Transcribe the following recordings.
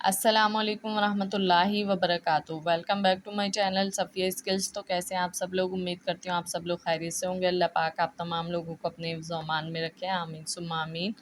अस्सलामुअलैकुम वरहमतुल्लाहि वबरकातुहू। Welcome back to my channel Safiya skills. तो कैसे हैं आप सब लोग? उम्मीद करती हूँ आप सब लोग खैरियत से होंगे। अल्लाह पाक आप तमाम लोगों को अपने हिफ्ज़ व अमान में रखें, आमीन सुम्मा आमीन।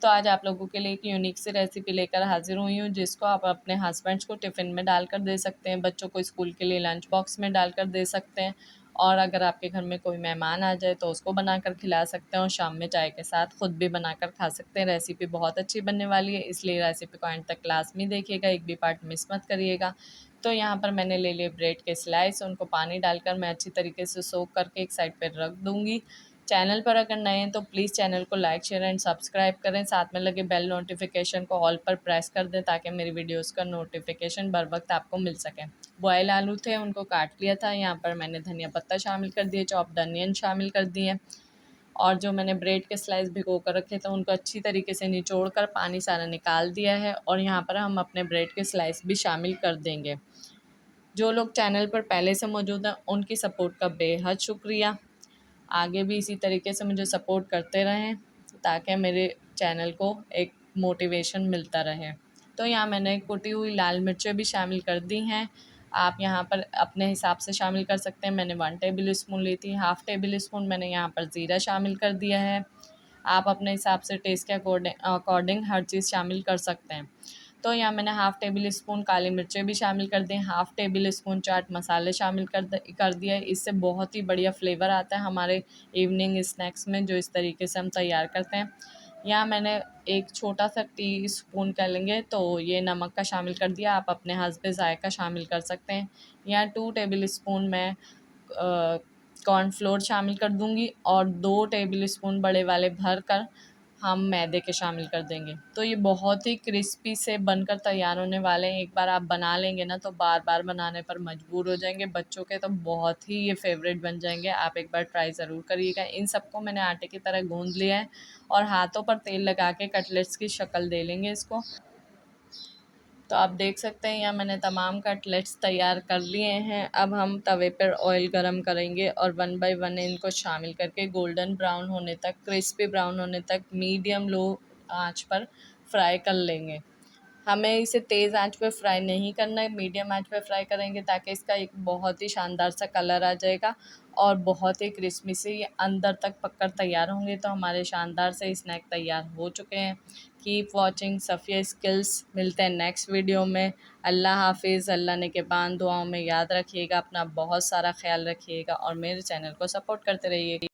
तो आज आप लोगों के लिए एक यूनिक सी रेसिपी लेकर हाजिर हुई हूँ, जिसको आप अपने हस्बैंड्स को टिफ़िन में डालकर दे सकते हैं, बच्चों को स्कूल के लिए लंच बॉक्स में डालकर दे सकते हैं, और अगर आपके घर में कोई मेहमान आ जाए तो उसको बनाकर खिला सकते हैं, और शाम में चाय के साथ ख़ुद भी बनाकर खा सकते हैं। रेसिपी बहुत अच्छी बनने वाली है, इसलिए रेसिपी को एंड तक क्लास में देखिएगा, एक भी पार्ट मिस मत करिएगा। तो यहाँ पर मैंने ले लिए ब्रेड के स्लाइस, उनको पानी डालकर मैं अच्छी तरीके से सोक करके एक साइड पर रख दूँगी। चैनल पर अगर नए हैं तो प्लीज़ चैनल को लाइक शेयर एंड सब्सक्राइब करें, साथ में लगे बेल नोटिफिकेशन को ऑल पर प्रेस कर दें ताकि मेरी वीडियोस का नोटिफिकेशन बर वक्त आपको मिल सके। बॉयल आलू थे, उनको काट लिया था। यहाँ पर मैंने धनिया पत्ता शामिल कर दिए, चॉप्ड अनियन शामिल कर दिए, और जो मैंने ब्रेड के स्लाइस भिगो कर रखे थे उनको अच्छी तरीके से निचोड़ कर पानी सारा निकाल दिया है, और यहाँ पर हम अपने ब्रेड के स्लाइस भी शामिल कर देंगे। जो लोग चैनल पर पहले से मौजूद हैं उनकी सपोर्ट का बेहद शुक्रिया। आगे भी इसी तरीके से मुझे सपोर्ट करते रहें ताकि मेरे चैनल को एक मोटिवेशन मिलता रहे। तो यहाँ मैंने कुटी हुई लाल मिर्चें भी शामिल कर दी हैं। आप यहाँ पर अपने हिसाब से शामिल कर सकते हैं। मैंने 1 टेबल स्पून ली थी, हाफ़ टेबल स्पून मैंने यहाँ पर ज़ीरा शामिल कर दिया है। आप अपने हिसाब से टेस्ट के अकॉर्डिंग हर चीज़ शामिल कर सकते हैं। तो यहाँ मैंने हाफ़ टेबल स्पून काली मिर्चें भी शामिल कर दी, हाफ़ टेबल स्पून चाट मसाले शामिल कर दिया है। इससे बहुत ही बढ़िया फ्लेवर आता है हमारे इवनिंग स्नैक्स में, जो इस तरीके से हम तैयार करते हैं। यहाँ मैंने एक छोटा सा टीस्पून कह लेंगे तो ये नमक का शामिल कर दिया, आप अपने हस्बे ज़ायका शामिल कर सकते हैं। यहाँ 2 टेबल स्पून मैं कॉर्नफ्लोर शामिल कर दूँगी, और 2 टेबल स्पून बड़े वाले भर कर हम मैदे के शामिल कर देंगे। तो ये बहुत ही क्रिस्पी से बनकर तैयार होने वाले हैं। एक बार आप बना लेंगे ना तो बार बार बनाने पर मजबूर हो जाएंगे। बच्चों के तो बहुत ही ये फेवरेट बन जाएंगे। आप एक बार ट्राई ज़रूर करिएगा। इन सबको मैंने आटे की तरह गूँध लिया है, और हाथों पर तेल लगा के कटलेट्स की शक्ल दे लेंगे इसको। तो आप देख सकते हैं यहाँ मैंने तमाम कटलेट्स तैयार कर लिए हैं। अब हम तवे पर ऑयल गरम करेंगे और 1 बाय 1 इनको शामिल करके गोल्डन ब्राउन होने तक, क्रिस्पी ब्राउन होने तक मीडियम लो आंच पर फ्राई कर लेंगे। हमें इसे तेज़ आंच पे फ्राई नहीं करना है, मीडियम आंच पे फ्राई करेंगे ताकि इसका एक बहुत ही शानदार सा कलर आ जाएगा, और बहुत ही क्रिस्पी से ये अंदर तक पककर तैयार होंगे। तो हमारे शानदार से स्नैक तैयार हो चुके हैं। Keep watching Safiya skills. मिलते हैं नेक्स्ट वीडियो में। अल्लाह हाफिज़। अल्लाह ने के बाद दुआओं में याद रखिएगा, अपना बहुत सारा ख्याल रखिएगा, और मेरे चैनल को सपोर्ट करते रहिए।